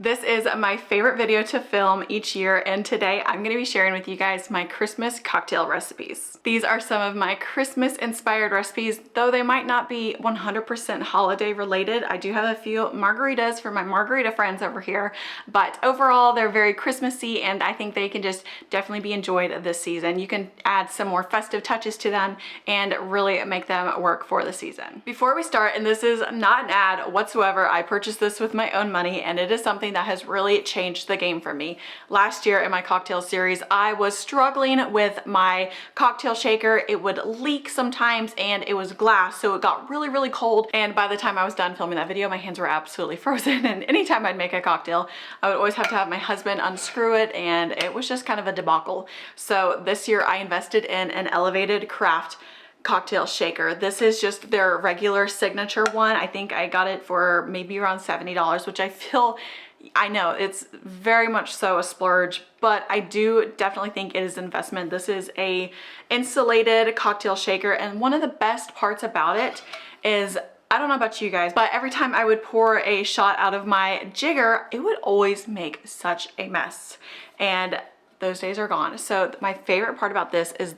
This is my favorite video to film each year, and today I'm going to be sharing with you guys my Christmas cocktail recipes. These are some of my Christmas inspired recipes, though they might not be 100% holiday related. I do have a few margaritas for my margarita friends over here, but overall they're very Christmassy and I think they can just definitely be enjoyed this season. You can add some more festive touches to them and really make them work for the season. Before we start, and this is not an ad whatsoever, I purchased this with my own money and it is something that has really changed the game for me. Last year in my cocktail series, I was struggling with my cocktail shaker. It would leak sometimes and it was glass, so it got really, really cold. And by the time I was done filming that video, my hands were absolutely frozen. And anytime I'd make a cocktail, I would always have to have my husband unscrew it, and it was just kind of a debacle. So this year I invested in an elevated craft cocktail shaker. This is just their regular signature one. I think I got it for maybe around $70, which I know it's very much so a splurge, but I do definitely think it is an investment. This is a insulated cocktail shaker, and one of the best parts about it is, I don't know about you guys, but every time I would pour a shot out of my jigger, it would always make such a mess, and those days are gone. So my favorite part about this is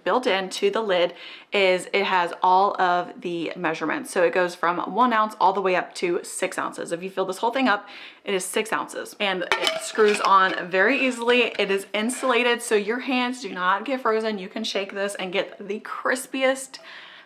built into the lid is it has all of the measurements. So it goes from 1 ounce all the way up to 6 ounces. If you fill this whole thing up, it is 6 ounces, and it screws on very easily. It is insulated, so your hands do not get frozen. You can shake this and get the crispiest,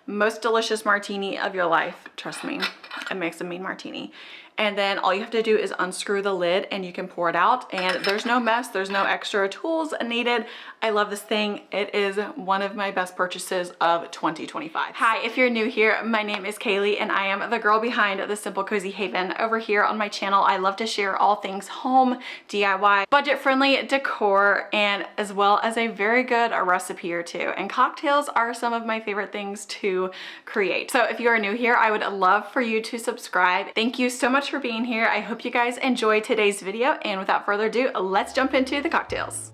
most delicious martini of your life. Trust me, it makes a mean martini. And then all you have to do is unscrew the lid and you can pour it out, and there's no mess, there's no extra tools needed. I love this thing. It is one of my best purchases of 2025. Hi, if you're new here, my name is Kaylee and I am the girl behind the Simple Cozy Haven. Over here on my channel, I love to share all things home, DIY, budget-friendly decor, and as well as a very good recipe or two. And cocktails are some of my favorite things to create. So if you are new here, I would love for you to subscribe. Thank you so much for being here. I hope you guys enjoyed today's video, and without further ado, let's jump into the cocktails.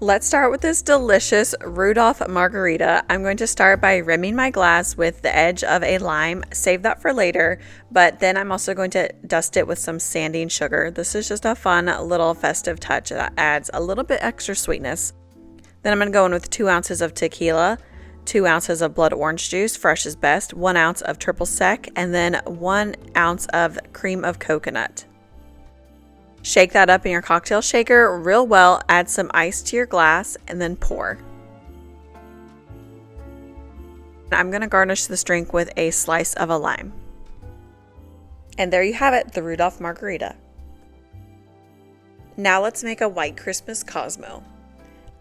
Let's start with this delicious Rudolph Margarita. I'm going to start by rimming my glass with the edge of a lime. Save that for later, but then I'm also going to dust it with some sanding sugar. This is just a fun little festive touch that adds a little bit extra sweetness. Then I'm going to go in with 2 ounces of tequila, 2 ounces of blood orange juice, fresh is best, 1 ounce of triple sec, and then 1 ounce of cream of coconut. Shake that up in your cocktail shaker real well, add some ice to your glass, and then pour. I'm going to garnish this drink with a slice of a lime. And there you have it, the Rudolph Margarita. Now let's make a white Christmas Cosmo.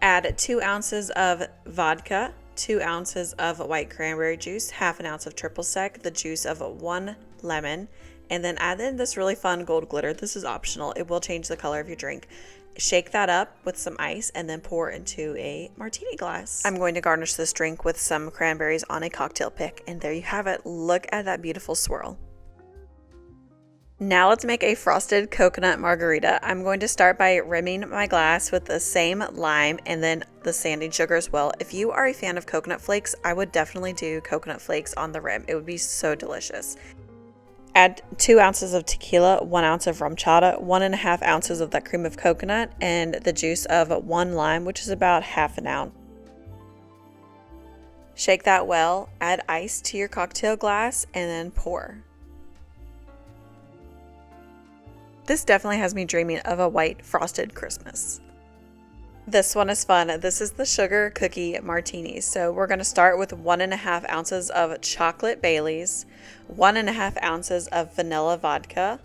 Add 2 ounces of vodka, 2 ounces of white cranberry juice, half an ounce of triple sec, the juice of 1 lemon, and then add in this really fun gold glitter. This is optional. It will change the color of your drink. Shake that up with some ice and then pour into a martini glass. I'm going to garnish this drink with some cranberries on a cocktail pick, and there you have it. Look at that beautiful swirl. Now let's make a frosted coconut margarita. I'm going to start by rimming my glass with the same lime and then the sanding sugar as well. If you are a fan of coconut flakes, I would definitely do coconut flakes on the rim. It would be so delicious. Add 2 ounces of tequila, 1 ounce of rumchata, 1.5 ounces of that cream of coconut, and the juice of 1 lime, which is about half an ounce. Shake that well, add ice to your cocktail glass, and then pour. This definitely has me dreaming of a white frosted Christmas. This one is fun. This is the sugar cookie martini. So we're going to start with 1.5 ounces of chocolate Baileys, 1.5 ounces of vanilla vodka,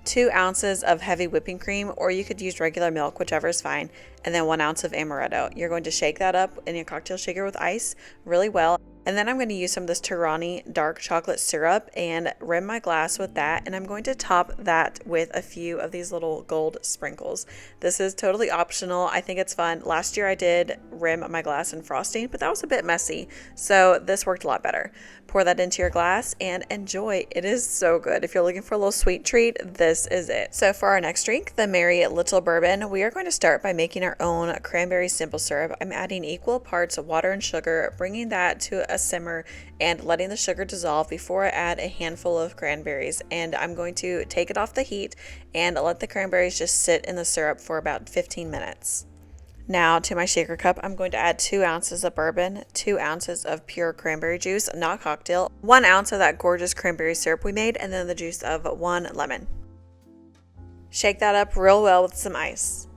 2 ounces of heavy whipping cream, or you could use regular milk, whichever is fine, and then 1 ounce of amaretto. You're going to shake that up in your cocktail shaker with ice really well. And then I'm going to use some of this Tirani dark chocolate syrup and rim my glass with that. And I'm going to top that with a few of these little gold sprinkles. This is totally optional. I think it's fun. Last year I did rim my glass in frosting, but that was a bit messy. So this worked a lot better. Pour that into your glass and enjoy. It is so good. If you're looking for a little sweet treat, this is it. So for our next drink, the Merry Little Bourbon, we are going to start by making our own cranberry simple syrup. I'm adding equal parts of water and sugar, bringing that to a a simmer and letting the sugar dissolve before I add a handful of cranberries. And I'm going to take it off the heat and let the cranberries just sit in the syrup for about 15 minutes. Now to my shaker cup, I'm going to add 2 ounces of bourbon, 2 ounces of pure cranberry juice, not cocktail, 1 ounce of that gorgeous cranberry syrup we made, and then the juice of 1 lemon. Shake that up real well with some ice.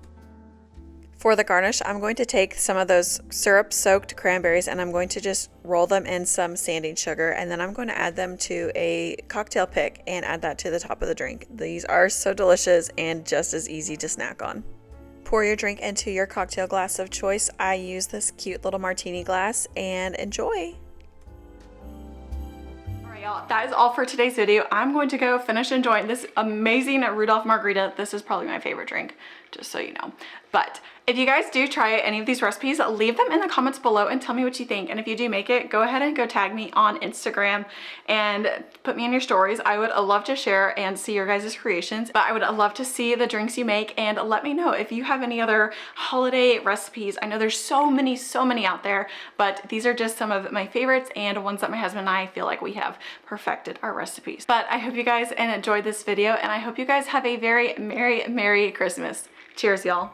For the garnish, I'm going to take some of those syrup-soaked cranberries and I'm going to just roll them in some sanding sugar, and then I'm going to add them to a cocktail pick and add that to the top of the drink. These are so delicious and just as easy to snack on. Pour your drink into your cocktail glass of choice. I use this cute little martini glass, and enjoy. Alright y'all, that is all for today's video. I'm going to go finish enjoying this amazing Rudolph Margarita. This is probably my favorite drink, just so you know. But if you guys do try any of these recipes, leave them in the comments below and tell me what you think. And if you do make it, go ahead and go tag me on Instagram and put me in your stories. I would love to share and see your guys' creations, but I would love to see the drinks you make, and let me know if you have any other holiday recipes. I know there's so many out there, but these are just some of my favorites and ones that my husband and I feel like we have perfected our recipes. But I hope you guys enjoyed this video, and I hope you guys have a very Merry Christmas. Cheers, y'all.